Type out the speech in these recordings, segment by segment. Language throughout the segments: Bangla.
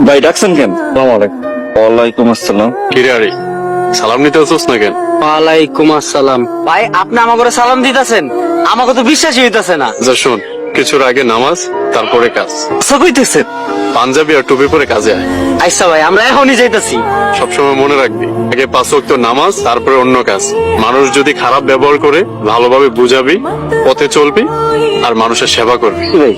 ভাই ডাকছেন কেন? ওয়ালাইকুম আসসালাম। কিরে আরে সালাম নিতে আসছিস না কেন? ওয়ালাইকুম আসসালাম। ভাই আপনি আমাকে সালাম দিতেছেন, আমাকে তো বিশ্বাসই হইতাছে না। যা শোন, কিছুর আগে নামাজ, তারপরে কাজ। আচ্ছা কইতেছেন? পাঞ্জাবি আর টুপি পরে কাজে আয়। আচ্ছা ভাই, আমরা এখনই যাইতাছি। সবসময় মনে রাখবি, আগে 5 ওয়াক্ত নামাজ, তারপরে অন্য কাজ। মানুষ যদি খারাপ ব্যবহার করে ভালোভাবে বুঝাবি, পথে চলবি আর মানুষের সেবা করবি। ভাই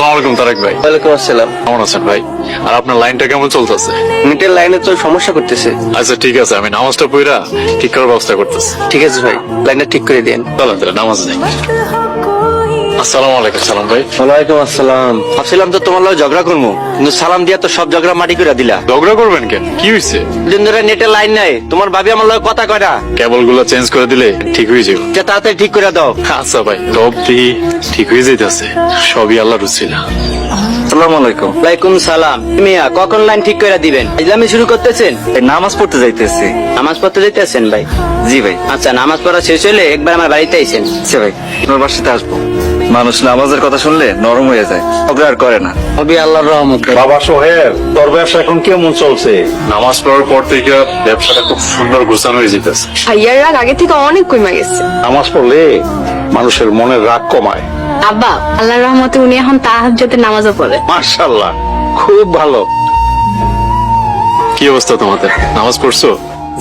আসসালামু আলাইকুম তারেক ভাই। ওয়ালাইকুম আসসালাম। কেমন আছেন ভাই? আর আপনার লাইনটা কেমন চলতেছে? নেটের লাইনে তো সমস্যা করতেছে। আচ্ছা ঠিক আছে, আমি নামাজটা পড়া ঠিক করার ব্যবস্থা করতেছি। ঠিক আছে ভাই, লাইনটা ঠিক করে দেন। চলেন তাহলে নামাজ নেই। আসসালামু আলাইকুম সালাম ভাই। ওয়ালাইকুম আসসালাম। ভাবছিলাম তো তোমার লগে ঝগড়া করবো, কিন্তু সালাম দিয়া তো সব ঝগড়া মাটি করে দিলা। ঝগড়া করবেন কেন? কি হয়েছে? দিন ধরে নেটের লাইন নাই, তোমার ভাবি আমার লগে কথা কয় না। কেবল গুলো চেঞ্জ করে দিলে ঠিক হয়ে যাবে। যে তাড়াতাড়ি ঠিক করে দাও। আচ্ছা ভাই, রব দি ঠিক হয়ে যাইতেছে, সবই আল্লাহর রুসিলা। আসসালামু আলাইকুম। ওয়ালাইকুম সালাম। মিয়া কখন লাইন ঠিক করে দিবেন? ইসলামী শুরু করতেছেন? এই নামাজ পড়তে যাইতেছি। নামাজ পড়তে যাইতেছেন ভাই? জি ভাই। আচ্ছা, নামাজ পড়া শেষ হলে একবার আমার বাড়িতে আইছেন। আচ্ছা ভাই, তোমার বাসাতে আসবো। মানুষ নামাজের কথা শুনলে নরম হয়ে যায়, ঝগড়া আর করে না। হবি আল্লাহর রহমত। বাবা সোহেল, তোর ব্যবসা এখন কেমন চলছে? নামাজ পড়ার পর থেকে ব্যবসাটা খুব সুন্দর গোছানো হয়ে যেতেছে। ভাইয়ার রাগ আগে থেকে অনেক কমে গেছে। নামাজ পড়লে মানুষের মনের রাগ কমায়। আব্বা, আল্লাহর রহমতে উনি এখন তাহাজ্জুদের নামাজও পড়ে। মাশাআল্লাহ, খুব ভালো। কি অবস্থা তোমাদের? নামাজ পড়ছো?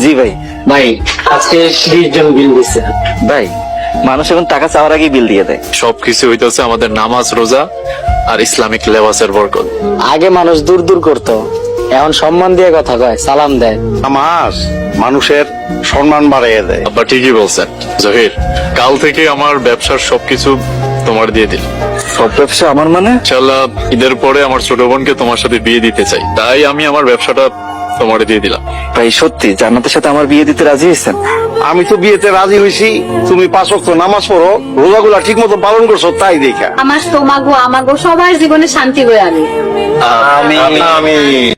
জি ভাই। ভাই আজকে 20 জন বিল দিচ্ছে। ভাই মানুষ এখন টাকা চাওয়ার আগেই বিল দিয়ে দেয়। সবকিছু হইতেছে আমাদের নামাজ, রোজা আর ইসলামিক লেবাসের বরকত। আগে মানুষ দূর দূর করতো, এখন সম্মান দিয়ে কথা কয়, সালাম দেয়। নামাজ মানুষের সম্মান বাড়িয়ে দেয়। আব্বা ঠিকই বলছেন। জহির, কাল থেকে আমার ব্যবসার সবকিছু তোমার দিয়ে দিল। সব ব্যবসা আমার মানে? ইনশাআল্লাহ ঈদের পরে আমার ছোট বোনকে তোমার সাথে বিয়ে দিতে চাই, তাই আমি আমার ব্যবসাটা তোমার দিয়ে দিলাম। ভাই সত্যি জান্নাতের সাথে আমার বিয়ে দিতে রাজি হয়েছেন? আমি তো বিয়েতে রাজি হয়েছি, তুমি 5 ওয়াক্ত নামাজ পড়ো, রোজাগুলা ঠিক মতো পালন করছো, তাই দেখা। আমার তোমাগো আমাগো সবার জীবনে শান্তি বয়ে আনি। আমি